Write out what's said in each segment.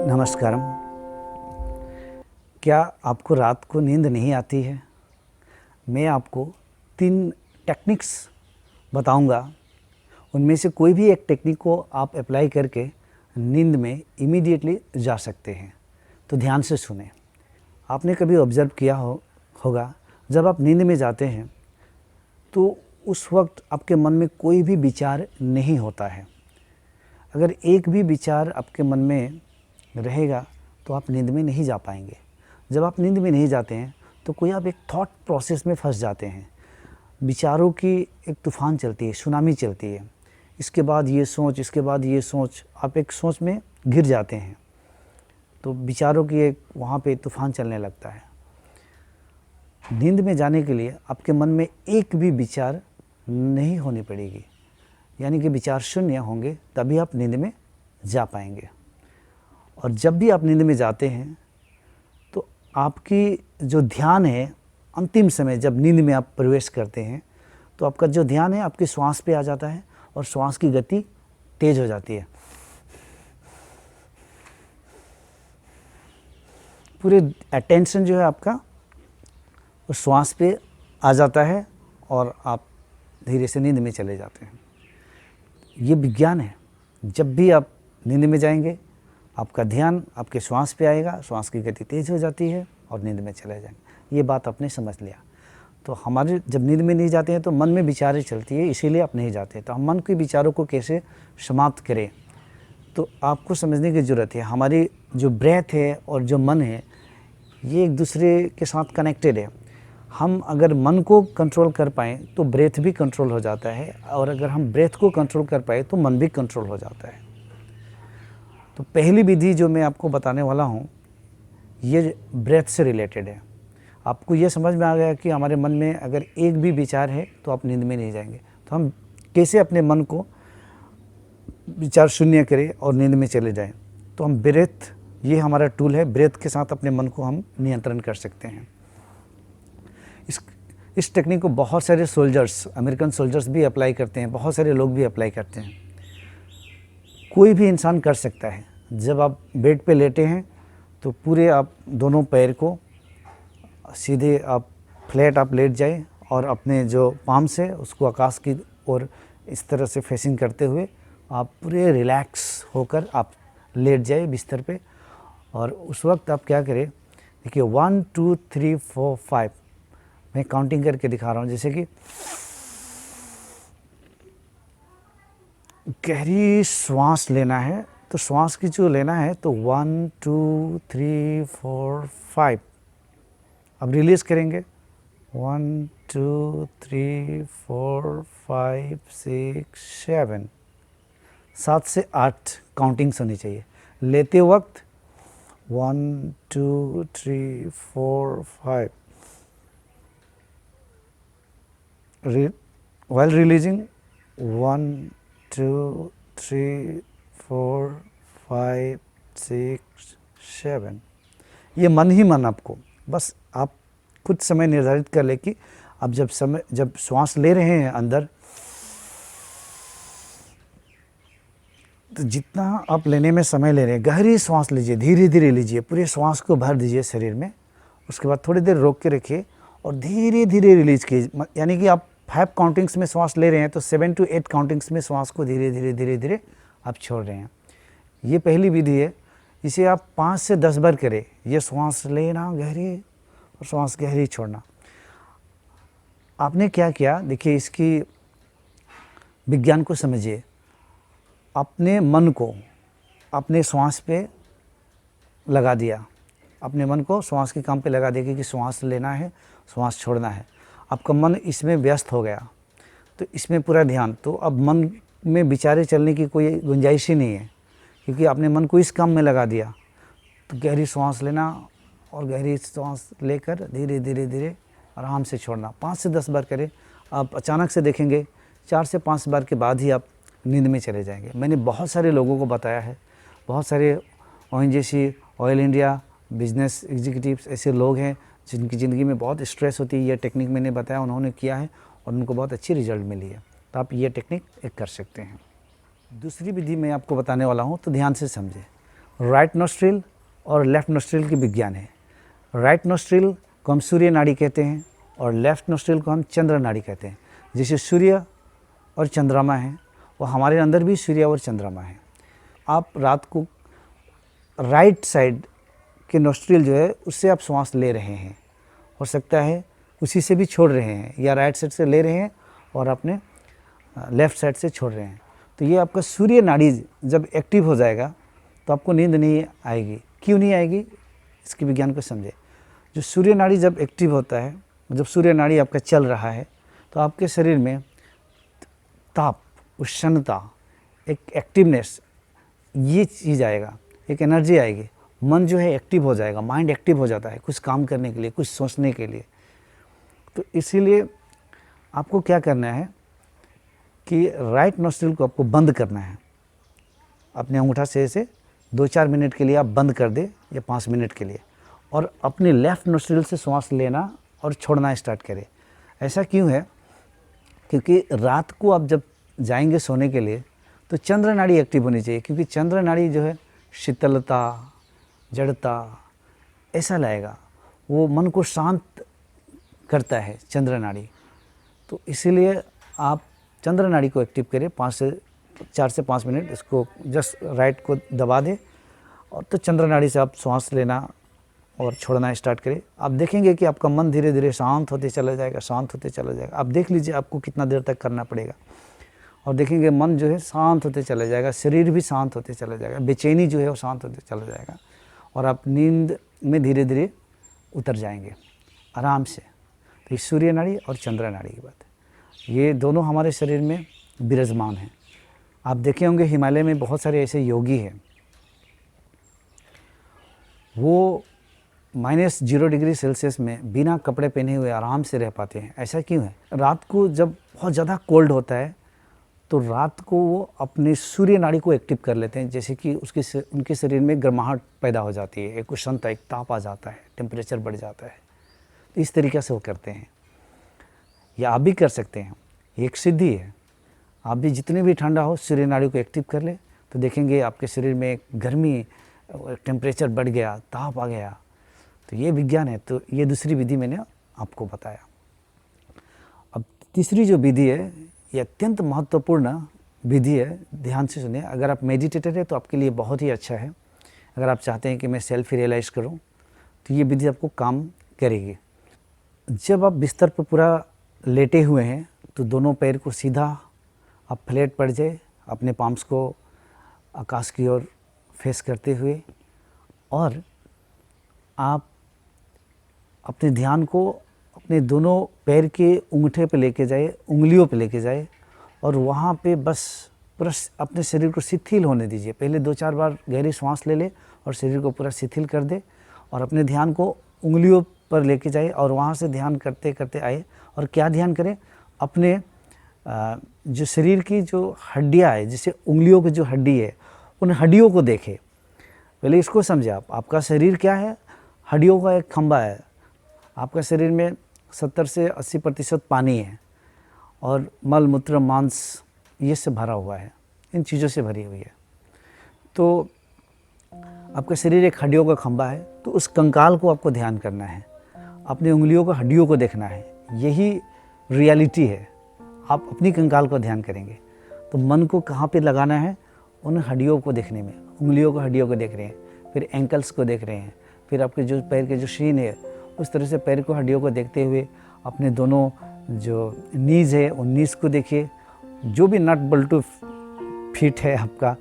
नमस्कारम। क्या आपको रात को नींद नहीं आती है? मैं आपको 3 टेक्निक्स बताऊंगा। उनमें से कोई भी एक टेक्निक को आप अप्लाई करके नींद में इमीडिएटली जा सकते हैं। तो ध्यान से सुने। आपने कभी ऑब्ज़र्व किया होगा जब आप नींद में जाते हैं तो उस वक्त आपके मन में कोई भी विचार नहीं होता है। अगर एक भी विचार आपके मन में रहेगा तो आप नींद में नहीं जा पाएंगे। जब आप नींद में नहीं जाते हैं तो कोई आप एक थॉट प्रोसेस में फंस जाते हैं। विचारों की एक तूफ़ान चलती है, सुनामी चलती है। इसके बाद ये सोच, इसके बाद ये सोच, आप एक सोच में घिर जाते हैं। तो विचारों की एक वहाँ पे तूफ़ान चलने लगता है। नींद में जाने के लिए आपके मन में एक भी विचार नहीं होनी पड़ेगी, यानी कि विचार शून्य होंगे, तभी आप नींद में जा पाएंगे। और जब भी आप नींद में जाते हैं तो आपकी जो ध्यान है, अंतिम समय जब नींद में आप प्रवेश करते हैं तो आपका जो ध्यान है आपकी श्वास पे आ जाता है और श्वास की गति तेज हो जाती है। पूरे अटेंशन जो है आपका उस श्वास पे आ जाता है और आप धीरे से नींद में चले जाते हैं। ये विज्ञान है। जब भी आप नींद में जाएंगे आपका ध्यान आपके श्वास पे आएगा, श्वास की गति तेज़ हो जाती है और नींद में चले जाएंगे। ये बात आपने समझ लिया। तो हमारे जब नींद में नहीं जाते हैं तो मन में विचारें चलती है, इसीलिए आप नहीं जाते। तो हम मन के विचारों को कैसे समाप्त करें, तो आपको समझने की ज़रूरत है। हमारी जो ब्रेथ है और जो मन है ये एक दूसरे के साथ कनेक्टेड है। हम अगर मन को कंट्रोल कर पाएँ तो ब्रेथ भी कंट्रोल हो जाता है, और अगर हम ब्रेथ को कंट्रोल कर पाए तो मन भी कंट्रोल हो जाता है। तो पहली विधि जो मैं आपको बताने वाला हूँ ये ब्रेथ से रिलेटेड है। आपको ये समझ में आ गया कि हमारे मन में अगर एक भी विचार है तो आप नींद में नहीं जाएंगे। तो हम कैसे अपने मन को विचार शून्य करें और नींद में चले जाएं। तो हम ब्रेथ, ये हमारा टूल है, ब्रेथ के साथ अपने मन को हम नियंत्रण कर सकते हैं। इस टेक्निक को बहुत सारे सोल्जर्स, अमेरिकन सोल्जर्स भी अप्लाई करते हैं, बहुत सारे लोग भी अप्लाई करते हैं। कोई भी इंसान कर सकता है। जब आप बेड पे लेटे हैं तो पूरे आप दोनों पैर को सीधे आप फ्लैट आप लेट जाए और अपने जो पाम से उसको आकाश की ओर इस तरह से फेसिंग करते हुए आप पूरे रिलैक्स होकर आप लेट जाए बिस्तर पे। और उस वक्त आप क्या करें, देखिए 1 2 3 4 5 मैं काउंटिंग करके दिखा रहा हूँ। जैसे कि गहरी श्वास लेना है तो श्वास की जो लेना है तो 1 2 3 4 5 अब रिलीज़ करेंगे 1 2 3 4 5 6 7 7 से 8 काउंटिंग्स होनी चाहिए। लेते वक्त 1 2 3 4 5 while releasing 1 2 3 4 5 6 7। ये मन ही मन आपको, बस आप कुछ समय निर्धारित कर ले कि आप जब श्वास ले रहे हैं अंदर, तो जितना आप लेने में समय ले रहे हैं, गहरी श्वास लीजिए, धीरे धीरे लीजिए, पूरे श्वास को भर दीजिए शरीर में। उसके बाद थोड़ी देर रोक के रखिए और धीरे धीरे रिलीज कीजिए। यानी कि आप 5 काउंटिंग्स में श्वास ले रहे हैं तो 7 to 8 काउंटिंग्स में श्वास को धीरे धीरे धीरे धीरे आप छोड़ रहे हैं। ये पहली विधि है। इसे आप 5 से 10 बार करें। ये श्वास लेना गहरी और श्वास गहरी छोड़ना। आपने क्या किया, देखिए इसकी विज्ञान को समझिए। अपने मन को अपने श्वास पे लगा दिया, अपने मन को श्वास के काम पे लगा दिया कि श्वास लेना है, श्वास छोड़ना है। आपका मन इसमें व्यस्त हो गया तो इसमें पूरा ध्यान, तो अब मन में विचारें चलने की कोई गुंजाइश ही नहीं है, क्योंकि आपने मन को इस काम में लगा दिया। तो गहरी श्वास लेना और गहरी श्वास लेकर धीरे धीरे धीरे आराम से छोड़ना। 5 से 10 बार करें। आप अचानक से देखेंगे 4 से 5 बार के बाद ही आप नींद में चले जाएंगे। मैंने बहुत सारे लोगों को बताया है, बहुत सारे ONGC, oil India, business executives ऐसे लोग हैं जिनकी ज़िंदगी में बहुत स्ट्रेस होती है। ये टेक्निक मैंने बताया, उन्होंने किया है और उनको बहुत अच्छी रिजल्ट मिली है। तो आप ये टेक्निक एक कर सकते हैं। दूसरी विधि मैं आपको बताने वाला हूँ, तो ध्यान से समझें। राइट नोस्ट्रिल और लेफ्ट नोस्ट्रिल की विज्ञान है। राइट नोस्ट्रिल को हम सूर्य नाड़ी कहते हैं और लेफ्ट नोस्ट्रिल को हम चंद्र नाड़ी कहते हैं। जैसे सूर्य और चंद्रमा है, वो हमारे अंदर भी सूर्य और चंद्रमा है। आप रात को राइट साइड के नोस्ट्रिल जो है उससे आप श्वास ले रहे हैं, हो सकता है उसी से भी छोड़ रहे हैं, या राइट साइड से ले रहे हैं और अपने लेफ़्ट साइड से छोड़ रहे हैं। तो ये आपका सूर्य नाड़ी जब एक्टिव हो जाएगा तो आपको नींद नहीं आएगी। क्यों नहीं आएगी, इसकी विज्ञान को समझे। जो सूर्य नाड़ी जब एक्टिव होता है, जब सूर्य नाड़ी आपका चल रहा है, तो आपके शरीर में ताप, उष्णता, एक एक्टिवनेस, ये चीज़ आएगा, एक एनर्जी आएगी। मन जो है एक्टिव हो जाएगा, माइंड एक्टिव हो जाता है कुछ काम करने के लिए, कुछ सोचने के लिए। तो इसीलिए आपको क्या करना है कि राइट नोस्ट्रिल को आपको बंद करना है। अपने अंगूठा से ऐसे 2-4 मिनट के लिए आप बंद कर दे, या 5 मिनट के लिए, और अपने लेफ़्ट नोस्ट्रिल से श्वास लेना और छोड़ना स्टार्ट करें। ऐसा क्यों है, क्योंकि रात को आप जब जाएंगे सोने के लिए तो चंद्र नाड़ी एक्टिव होनी चाहिए, क्योंकि चंद्र नाड़ी जो है शीतलता, जड़ता ऐसा लाएगा, वो मन को शांत करता है चंद्र नाड़ी। तो इसीलिए आप चंद्र नाड़ी को एक्टिव करें। 4 से 5 मिनट इसको जस्ट राइट को दबा दें, और तो चंद्र नाड़ी से आप श्वास लेना और छोड़ना स्टार्ट करें। आप देखेंगे कि आपका मन धीरे धीरे शांत होते चला जाएगा, शांत होते चला जाएगा। आप देख लीजिए आपको कितना देर तक करना पड़ेगा, और देखेंगे मन जो है शांत होते चला जाएगा, शरीर भी शांत होते चला जाएगा, बेचैनी जो है वो शांत होते चला जाएगा, और आप नींद में धीरे धीरे उतर जाएंगे आराम से। तो ये सूर्य नाड़ी और चंद्र नाड़ी की बात है। ये दोनों हमारे शरीर में विराजमान हैं। आप देखे होंगे हिमालय में बहुत सारे ऐसे योगी हैं, वो -0 डिग्री सेल्सियस में बिना कपड़े पहने हुए आराम से रह पाते हैं। ऐसा क्यों है? रात को जब बहुत ज़्यादा कोल्ड होता है तो रात को वो अपने सूर्य नाड़ी को एक्टिव कर लेते हैं, जैसे कि उनके शरीर में गर्माहट पैदा हो जाती है, एक उष्णता, एक ताप आ जाता है, टेम्परेचर बढ़ जाता है। तो इस तरीक़े से वो करते हैं, या आप भी कर सकते हैं। ये एक सिद्धि है। आप भी जितने भी ठंडा हो सूर्य नाड़ी को एक्टिव कर ले, तो देखेंगे आपके शरीर में गर्मी, टेम्परेचर बढ़ गया, ताप आ गया। तो ये विज्ञान है। तो ये दूसरी विधि मैंने आपको बताया। अब तीसरी जो विधि है, ये अत्यंत महत्वपूर्ण विधि है, ध्यान से सुनिए। अगर आप मेडिटेटर है तो आपके लिए बहुत ही अच्छा है। अगर आप चाहते हैं कि मैं सेल्फ रियलाइज़ करूं, तो ये विधि आपको काम करेगी। जब आप बिस्तर पर पूरा लेटे हुए हैं तो दोनों पैर को सीधा आप फ्लैट पड़ जाए, अपने पाम्स को आकाश की ओर फेस करते हुए, और आप अपने ध्यान को अपने दोनों पैर के अंगूठे पे लेके जाए, उंगलियों पे लेके जाए, और वहाँ पे बस पूरा अपने शरीर को शिथिल होने दीजिए। पहले 2-4 बार गहरी सांस ले ले और शरीर को पूरा शिथिल कर दे, और अपने ध्यान को उंगलियों पर लेके जाए, और वहाँ से ध्यान करते करते आए। और क्या ध्यान करें? अपने जो शरीर की जो हड्डियाँ है, जैसे उंगलियों की जो हड्डी है, उन हड्डियों को देखें। पहले इसको समझे आप। आपका शरीर क्या है? हड्डियों का एक खंभा है। आपका शरीर में 70 से 80% पानी है, और मल मूत्र मांस ये से भरा हुआ है, इन चीज़ों से भरी हुई है। तो आपका शरीर एक हड्डियों का खंभा है। तो उस कंकाल को आपको ध्यान करना है, अपनी उंगलियों को, हड्डियों को देखना है। यही रियलिटी है। आप अपनी कंकाल को ध्यान करेंगे तो मन को कहाँ पे लगाना है? उन हड्डियों को देखने में। उंगलियों को, हड्डियों को देख रहे हैं, फिर एंकल्स को देख रहे हैं, फिर आपके जो पैर के जो शीन है, उस तरह से पैर को, हड्डियों को देखते हुए अपने दोनों जो नीज़ है उन नीज़ को देखिए। जो भी नट बल्टू फिट है आपका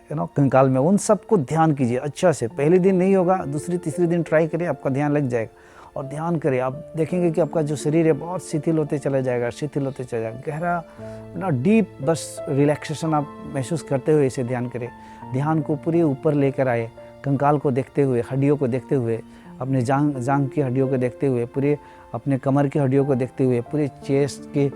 कंकाल में, उन सबको ध्यान कीजिए अच्छा से। पहले दिन नहीं होगा, दूसरी तीसरी दिन ट्राई करिए, आपका ध्यान लग जाएगा। और ध्यान करें, आप देखेंगे कि आपका जो शरीर है बहुत शिथिल होते चला जाएगा, शिथिल होते चला जाएगा। गहरा डीप बस रिलैक्सेशन आप महसूस करते हुए इसे ध्यान करें। ध्यान को पूरे ऊपर लेकर आए, कंकाल को देखते हुए, हड्डियों को देखते हुए, अपने जांग की हड्डियों को देखते हुए, पूरे अपने कमर की हड्डियों को देखते हुए, पूरे चेस्ट के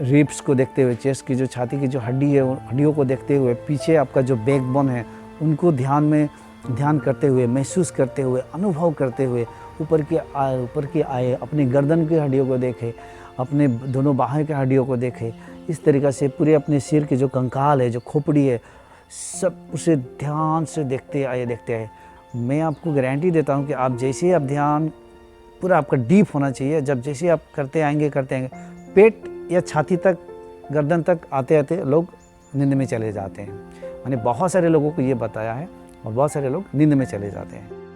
रिब्स को देखते हुए, चेस्ट की जो छाती की जो हड्डी है उन हड्डियों को देखते हुए, पीछे आपका जो बैकबोन है उनको ध्यान करते हुए, महसूस करते हुए, अनुभव करते हुए, ऊपर की आए, अपनी गर्दन की हड्डियों को देखें, अपने दोनों बाहें की हड्डियों को देखें। इस तरीक़े से पूरे अपने सिर के जो कंकाल है, जो खोपड़ी है, सब उसे ध्यान से देखते आए। मैं आपको गारंटी देता हूँ कि आप जैसे ही आप ध्यान पूरा आपका डीप होना चाहिए, जब जैसे आप करते आएंगे पेट या छाती तक, गर्दन तक आते आते लोग नींद में चले जाते हैं। मैंने बहुत सारे लोगों को ये बताया है और बहुत सारे लोग नींद में चले जाते हैं।